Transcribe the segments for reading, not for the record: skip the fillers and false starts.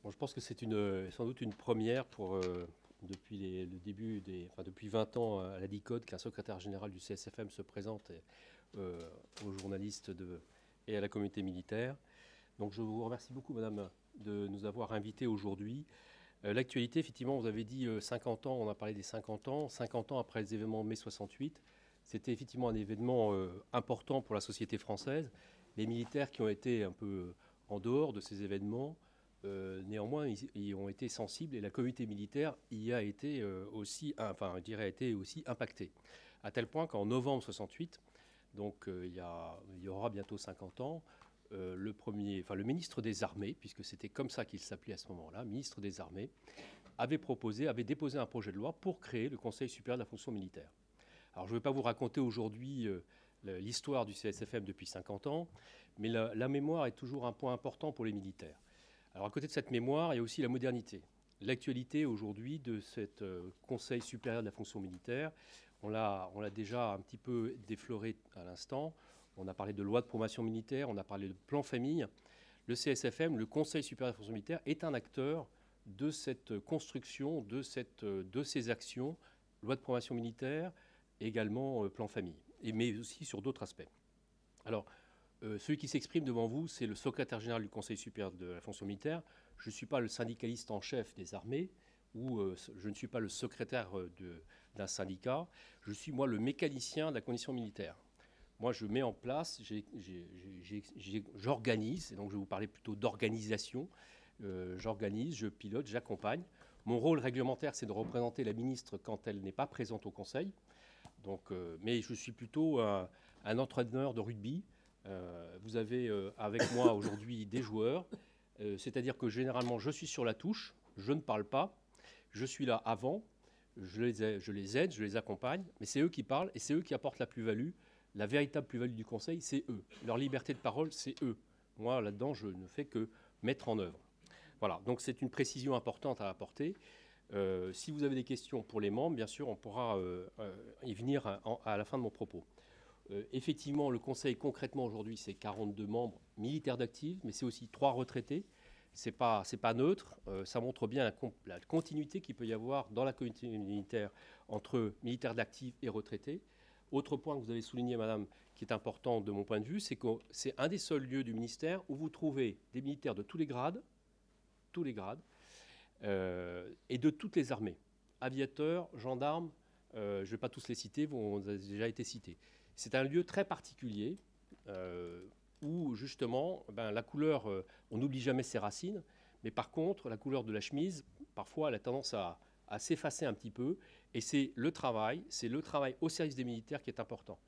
Bon, je pense que c'est sans doute une première pour, le début enfin, depuis 20 ans à la DICODE qu'un secrétaire général du CSFM se présente euh, aux journalistes et à la communauté militaire. Donc je vous remercie beaucoup, madame, de nous avoir invités aujourd'hui. L'actualité, effectivement, vous avez dit 50 ans, on a parlé des 50 ans. 50 ans après les événements de mai 68, c'était effectivement un événement important pour la société française. Les militaires qui ont été un peu en dehors de ces événements, néanmoins, ils ont été sensibles et la communauté militaire y a été aussi, enfin, je dirais, a été aussi impactée. À tel point qu'en novembre 68, donc il y aura bientôt 50 ans, le ministre des Armées, puisque c'était comme ça qu'il s'appelait à ce moment-là, ministre des Armées, avait déposé un projet de loi pour créer le Conseil supérieur de la fonction militaire. Alors je ne vais pas vous raconter aujourd'hui l'histoire du CSFM depuis 50 ans, mais la mémoire est toujours un point important pour les militaires. Alors à côté de cette mémoire, il y a aussi la modernité. L'actualité aujourd'hui de ce Conseil supérieur de la fonction militaire, on l'a déjà un petit peu défloré à l'instant. On a parlé de loi de promotion militaire, on a parlé de plan famille. Le CSFM, le Conseil supérieur de la fonction militaire, est un acteur de cette construction, de ces actions, loi de promotion militaire, également plan famille, mais aussi sur d'autres aspects. Alors, celui qui s'exprime devant vous, c'est le secrétaire général du Conseil supérieur de la fonction militaire. Je ne suis pas le syndicaliste en chef des armées, ou je ne suis pas le secrétaire d'un syndicat. Je suis, moi, le mécanicien de la condition militaire. Moi, je mets en place, j'organise, et donc je vais vous parler plutôt d'organisation. J'organise, je pilote, j'accompagne. Mon rôle réglementaire, c'est de représenter la ministre quand elle n'est pas présente au Conseil. Donc, mais je suis plutôt un entraîneur de rugby. Vous avez avec moi aujourd'hui des joueurs, c'est-à-dire que généralement je suis sur la touche, je ne parle pas, je suis là avant, je les aide, je les accompagne, mais c'est eux qui parlent et c'est eux qui apportent la plus-value. La véritable plus-value du Conseil, c'est eux. Leur liberté de parole, c'est eux. Moi, là-dedans, je ne fais que mettre en œuvre. Voilà, donc c'est une précision importante à apporter. Si vous avez des questions pour les membres, bien sûr, on pourra y venir à la fin de mon propos. Effectivement, le Conseil, concrètement, aujourd'hui, c'est 42 membres militaires d'actifs, mais c'est aussi 3 retraités. C'est pas neutre. Ça montre bien la continuité qu'il peut y avoir dans la communauté militaire entre militaires d'actifs et retraités. Autre point que vous avez souligné, madame, qui est important de mon point de vue, c'est que c'est un des seuls lieux du ministère où vous trouvez des militaires de tous les grades, et de toutes les armées. Aviateurs, gendarmes, je ne vais pas tous les citer, vont déjà été cités. C'est un lieu très particulier où justement la couleur, on n'oublie jamais ses racines, mais par contre la couleur de la chemise, parfois elle a tendance à s'effacer un petit peu, et c'est le travail au service des militaires qui est important.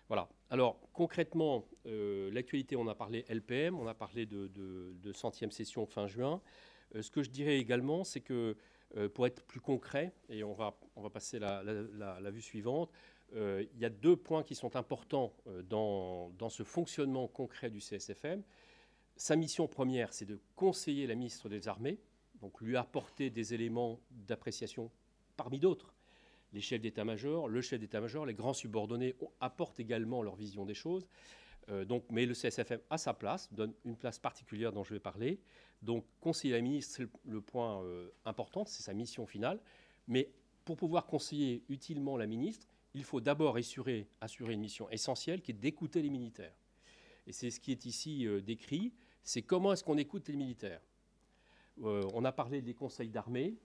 Voilà. Alors concrètement, l'actualité, on a parlé LPM, on a parlé de centième session fin juin. Ce que je dirais également, c'est que pour être plus concret, et on va passer la vue suivante, il y a 2 points qui sont importants dans ce fonctionnement concret du CSFM. Sa mission première, c'est de conseiller la ministre des Armées, donc lui apporter des éléments d'appréciation parmi d'autres. Les chefs d'état-major, le chef d'état-major, les grands subordonnés apportent également leur vision des choses. Mais le CSFM a sa place, donne une place particulière dont je vais parler. Donc, conseiller la ministre, c'est le point important, c'est sa mission finale. Mais pour pouvoir conseiller utilement la ministre, il faut d'abord assurer une mission essentielle qui est d'écouter les militaires. Et c'est ce qui est ici décrit, c'est comment est-ce qu'on écoute les militaires. On a parlé des conseils d'armée,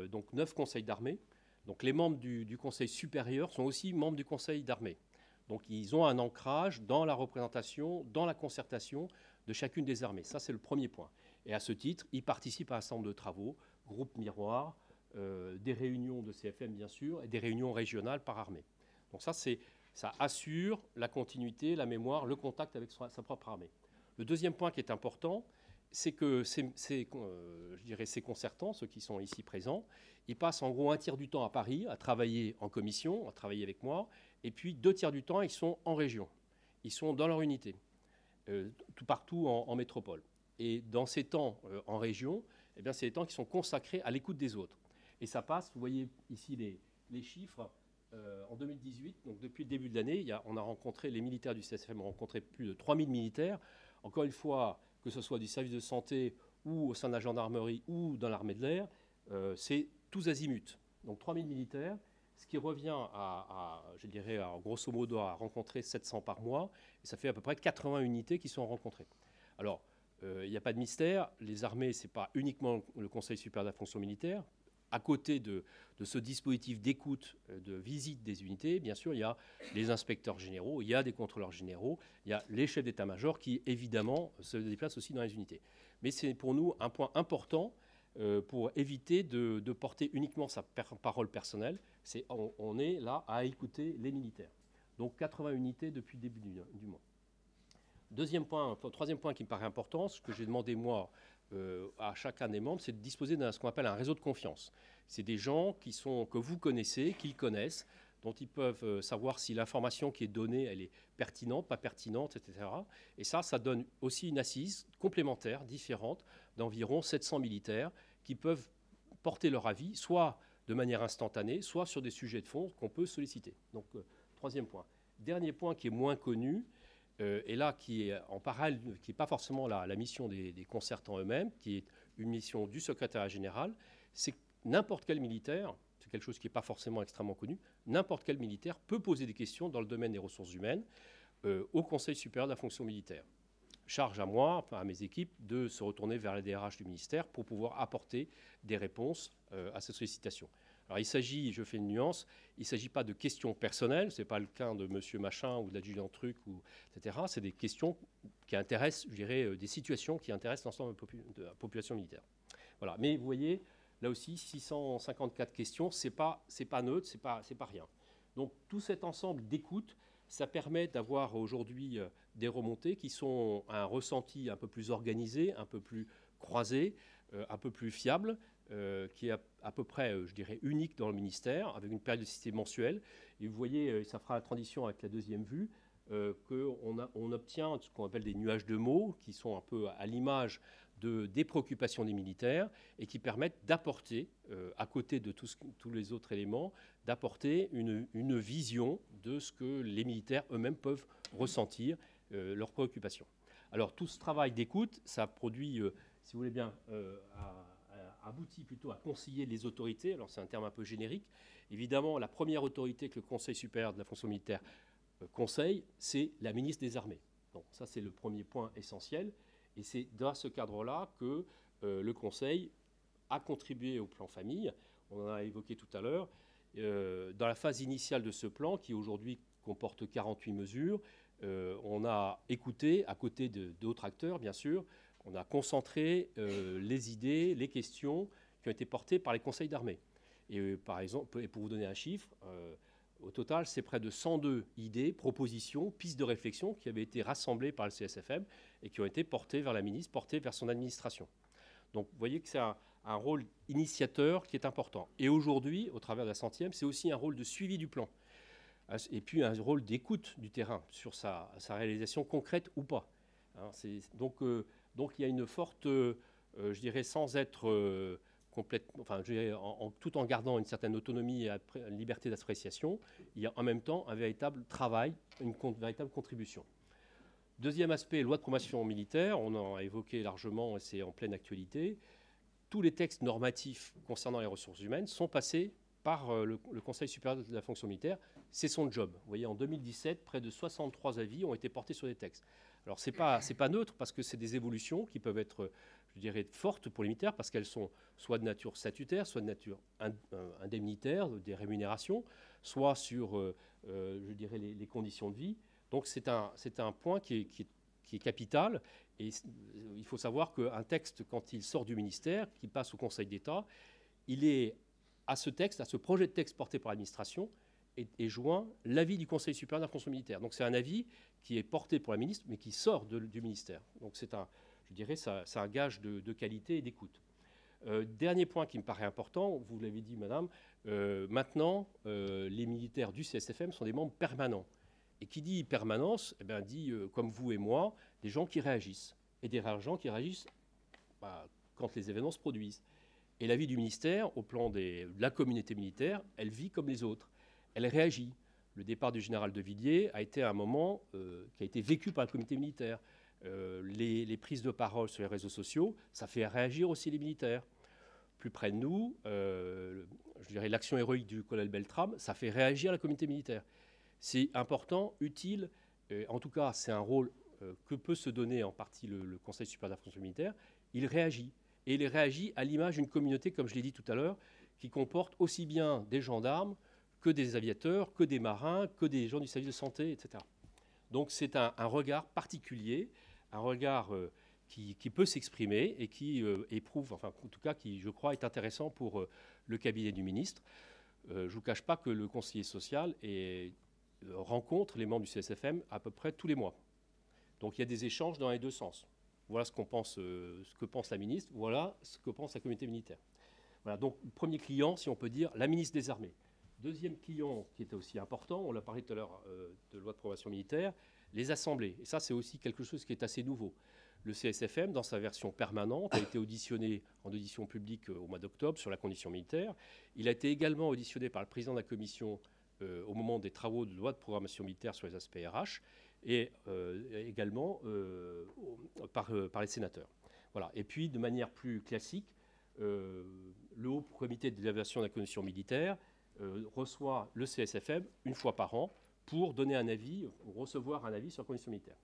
donc 9 conseils d'armée. Donc les membres du conseil supérieur sont aussi membres du conseil d'armée. Donc ils ont un ancrage dans la représentation, dans la concertation de chacune des armées. Ça, c'est le premier point. Et à ce titre, ils participent à un certain nombre de travaux, groupes miroirs, des réunions de CFM, bien sûr, et des réunions régionales par armée. Donc ça assure la continuité, la mémoire, le contact avec sa propre armée. Le deuxième point qui est important, c'est que je dirais ces concertants, ceux qui sont ici présents, ils passent en gros un tiers du temps à Paris, à travailler en commission, à travailler avec moi, et puis 2 tiers du temps, ils sont en région. Ils sont dans leur unité, tout partout en métropole. Et dans ces temps en région, eh bien, c'est les temps qui sont consacrés à l'écoute des autres. Et ça passe, vous voyez ici les chiffres. En 2018, donc depuis le début de l'année, on a rencontré, les militaires du CSFM ont rencontré plus de 3000 militaires. Encore une fois, que ce soit du service de santé ou au sein de la gendarmerie, ou dans l'armée de l'air, c'est tous azimuts. Donc 3000 militaires, ce qui revient je dirais, grosso modo, à rencontrer 700 par mois, et ça fait à peu près 80 unités qui sont rencontrées. Alors, il n'y a pas de mystère, les armées, ce n'est pas uniquement le Conseil supérieur de la fonction militaire. À côté de ce dispositif d'écoute, de visite des unités, bien sûr, il y a les inspecteurs généraux, il y a des contrôleurs généraux, il y a les chefs d'état-major qui, évidemment, se déplacent aussi dans les unités. Mais c'est pour nous un point important pour éviter de porter uniquement sa parole personnelle. On est là à écouter les militaires. Donc 80 unités depuis le début du mois. Troisième point qui me paraît important, ce que j'ai demandé moi à chacun des membres, c'est de disposer d'un ce qu'on appelle un réseau de confiance. C'est des gens que vous connaissez, qu'ils connaissent, dont ils peuvent savoir si l'information qui est donnée, elle est pertinente, pas pertinente, etc. Et ça donne aussi une assise complémentaire, différente, d'environ 700 militaires qui peuvent porter leur avis, soit de manière instantanée, soit sur des sujets de fond qu'on peut solliciter. Donc, troisième point. Dernier point qui est moins connu, et là qui est en parallèle, qui n'est pas forcément la mission des concertants eux-mêmes, qui est une mission du secrétariat général, c'est que n'importe quel militaire, c'est quelque chose qui n'est pas forcément extrêmement connu, n'importe quel militaire peut poser des questions dans le domaine des ressources humaines au Conseil supérieur de la fonction militaire. Charge à moi, enfin à mes équipes, de se retourner vers les DRH du ministère pour pouvoir apporter des réponses à ces sollicitations. Alors il s'agit, je fais une nuance, il ne s'agit pas de questions personnelles, ce n'est pas le cas de monsieur machin ou de l'adjudant truc, etc. C'est des questions qui intéressent, je dirais, des situations qui intéressent l'ensemble de la population militaire. Voilà. Mais vous voyez, là aussi, 654 questions, ce n'est pas neutre, ce n'est pas rien. Donc tout cet ensemble d'écoute, ça permet d'avoir aujourd'hui des remontées qui sont un ressenti un peu plus organisé, un peu plus croisé, un peu plus fiable, qui est à peu près, je dirais, unique dans le ministère, avec une périodicité mensuelle. Et vous voyez, ça fera la transition avec la deuxième vue, qu'on obtient ce qu'on appelle des nuages de mots, qui sont un peu à l'image des préoccupations des militaires, et qui permettent d'apporter, à côté de tous les autres éléments, d'apporter une vision de ce que les militaires eux-mêmes peuvent ressentir, leurs préoccupations. Alors tout ce travail d'écoute, ça produit, si vous voulez bien, aboutit plutôt à conseiller les autorités. Alors c'est un terme un peu générique. Évidemment, la première autorité que le Conseil supérieur de la fonction militaire conseille, c'est la ministre des Armées. Donc ça, c'est le premier point essentiel. Et c'est dans ce cadre-là que le Conseil a contribué au plan famille. On en a évoqué tout à l'heure. Dans la phase initiale de ce plan, qui aujourd'hui comporte 48 mesures, on a écouté, à côté d'autres acteurs, bien sûr, on a concentré les idées, les questions qui ont été portées par les conseils d'armée. Et par exemple, et pour vous donner un chiffre, au total, c'est près de 102 idées, propositions, pistes de réflexion qui avaient été rassemblées par le CSFM et qui ont été portées vers la ministre, portées vers son administration. Donc vous voyez que c'est un rôle initiateur qui est important. Et aujourd'hui, au travers de la 100e, c'est aussi un rôle de suivi du plan. Et puis un rôle d'écoute du terrain sur sa réalisation concrète ou pas. Hein, donc il y a une forte, je dirais, sans être complètement, enfin, tout en gardant une certaine autonomie et une liberté d'appréciation, il y a en même temps un véritable travail, une véritable contribution. Deuxième aspect, loi de programmation militaire, on en a évoqué largement et c'est en pleine actualité. Tous les textes normatifs concernant les ressources humaines sont passés par le Conseil supérieur de la fonction militaire. C'est son job. Vous voyez, en 2017, près de 63 avis ont été portés sur des textes. Alors, ce n'est pas neutre parce que c'est des évolutions qui peuvent être, je dirais, fortes pour les militaires parce qu'elles sont soit de nature statutaire, soit de nature indemnitaire, des rémunérations, soit sur, je dirais, les conditions de vie. Donc, c'est un point qui est capital. Et il faut savoir qu'un texte, quand il sort du ministère, qui passe au Conseil d'État, il est à ce texte, à ce projet de texte porté par l'administration, est joint l'avis du Conseil supérieur de la fonction militaire. Donc c'est un avis qui est porté pour la ministre, mais qui sort du ministère. Donc c'est un gage de qualité et d'écoute. Dernier point qui me paraît important, vous l'avez dit, madame, maintenant, les militaires du CSFM sont des membres permanents. Et qui dit permanence, eh bien, dit, comme vous et moi, des gens qui réagissent. Et des gens qui réagissent quand les événements se produisent. Et la vie du ministère, au plan de la communauté militaire, elle vit comme les autres. Elle réagit. Le départ du général de Villiers a été un moment qui a été vécu par la communauté militaire. les prises de parole sur les réseaux sociaux, ça fait réagir aussi les militaires. Plus près de nous, je dirais l'action héroïque du colonel Beltrame, ça fait réagir la communauté militaire. C'est important, utile, en tout cas c'est un rôle que peut se donner en partie le Conseil supérieur de la fonction militaire. Il réagit, et il réagit à l'image d'une communauté, comme je l'ai dit tout à l'heure, qui comporte aussi bien des gendarmes que des aviateurs, que des marins, que des gens du service de santé, etc. Donc c'est un regard particulier, un regard qui peut s'exprimer et qui éprouve, enfin en tout cas qui, je crois, est intéressant pour le cabinet du ministre. Je ne vous cache pas que le conseiller social rencontre les membres du CSFM à peu près tous les mois. Donc il y a des échanges dans les deux sens. Voilà ce que pense la ministre, voilà ce que pense la communauté militaire. Voilà, donc premier client, si on peut dire, la ministre des Armées. Deuxième client qui était aussi important, on l'a parlé tout à l'heure de loi de programmation militaire, les assemblées. Et ça, c'est aussi quelque chose qui est assez nouveau. Le CSFM, dans sa version permanente, a été auditionné en audition publique au mois d'octobre sur la condition militaire. Il a été également auditionné par le président de la commission au moment des travaux de loi de programmation militaire sur les aspects RH et également par les sénateurs. Voilà. Et puis, de manière plus classique, le Haut Comité d'évaluation de la condition militaire reçoit le CSFM une fois par an pour donner un avis, ou recevoir un avis sur la condition militaire.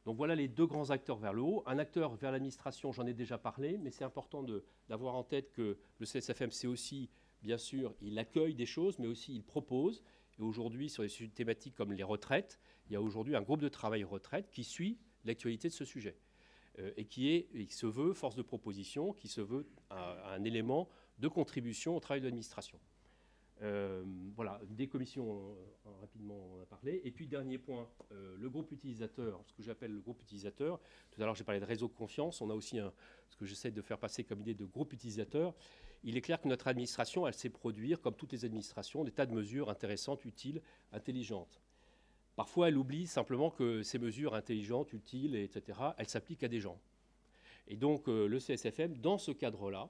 Donc voilà les deux grands acteurs vers le haut. Un acteur vers l'administration, j'en ai déjà parlé, mais c'est important d'avoir en tête que le CSFM, c'est aussi, bien sûr, il accueille des choses, mais aussi il propose. Et aujourd'hui, sur des sujets thématiques comme les retraites, il y a aujourd'hui un groupe de travail retraite qui suit l'actualité de ce sujet et qui se veut force de proposition, qui se veut un élément de contribution au travail de l'administration. Voilà, des commissions, rapidement on en a parlé. Et puis dernier point, le groupe utilisateur, ce que j'appelle le groupe utilisateur. Tout à l'heure j'ai parlé de réseau de confiance, on a aussi ce que j'essaie de faire passer comme idée de groupe utilisateur. Il est clair que notre administration, elle sait produire, comme toutes les administrations, des tas de mesures intéressantes, utiles, intelligentes. Parfois elle oublie simplement que ces mesures intelligentes, utiles, etc., elles s'appliquent à des gens. Et donc le CSFM, dans ce cadre-là,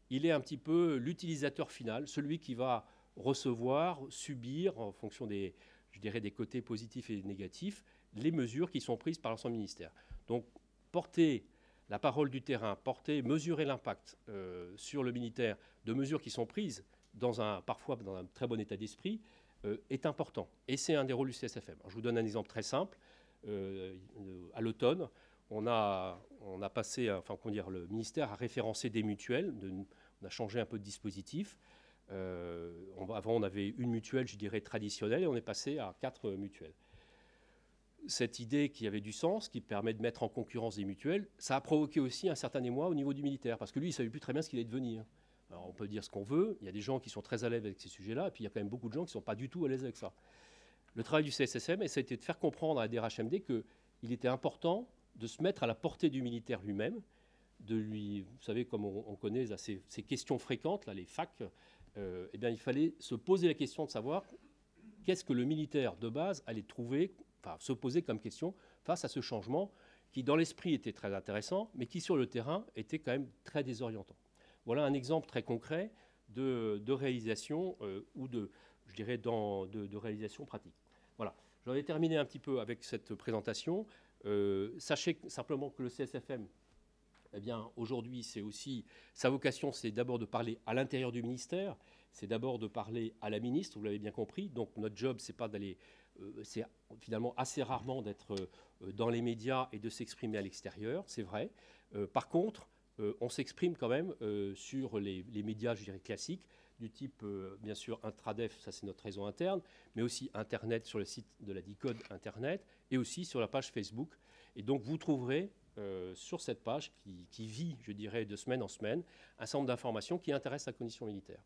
il est un petit peu l'utilisateur final, celui qui va recevoir, subir, en fonction des, je dirais, des côtés positifs et négatifs, les mesures qui sont prises par l'ensemble ministère. Donc, porter la parole du terrain, mesurer l'impact sur le militaire de mesures qui sont prises parfois dans un très bon état d'esprit est important. Et c'est un des rôles du CSFM. Alors, je vous donne un exemple très simple. À l'automne, on a passé, enfin, comment dire, le ministère a référencé des mutuelles, on a changé un peu de dispositif. Avant, on avait une mutuelle, je dirais, traditionnelle, et on est passé à 4 mutuelles. Cette idée qui avait du sens, qui permet de mettre en concurrence des mutuelles, ça a provoqué aussi un certain émoi au niveau du militaire, parce que lui, il ne savait plus très bien ce qu'il allait devenir. Alors, on peut dire ce qu'on veut, il y a des gens qui sont très à l'aise avec ces sujets-là, et puis il y a quand même beaucoup de gens qui ne sont pas du tout à l'aise avec ça. Le travail du CSSM, ça a été de faire comprendre à la DRHMD qu'il était important de se mettre à la portée du militaire lui-même, de lui, vous savez, comme on connaît là, ces questions fréquentes, là, les FAQ, eh bien, il fallait se poser la question de savoir qu'est-ce que le militaire de base allait trouver, enfin, se poser comme question face à ce changement qui, dans l'esprit, était très intéressant, mais qui, sur le terrain, était quand même très désorientant. Voilà un exemple très concret de réalisation ou je dirais, de réalisation pratique. Voilà. J'en ai terminé un petit peu avec cette présentation. Sachez simplement que le CSFM, eh bien, aujourd'hui, c'est aussi, sa vocation, c'est d'abord de parler à l'intérieur du ministère, c'est d'abord de parler à la ministre, vous l'avez bien compris. Donc, notre job, c'est pas d'aller, c'est finalement assez rarement d'être dans les médias et de s'exprimer à l'extérieur, c'est vrai. Par contre, on s'exprime quand même sur les médias, je dirais, classiques, du type, bien sûr, Intradef, ça c'est notre réseau interne, mais aussi Internet sur le site de la DICODE Internet, et aussi sur la page Facebook. Et donc, vous trouverez sur cette page qui vit, je dirais, de semaine en semaine, un certain nombre d'informations qui intéressent la condition militaire.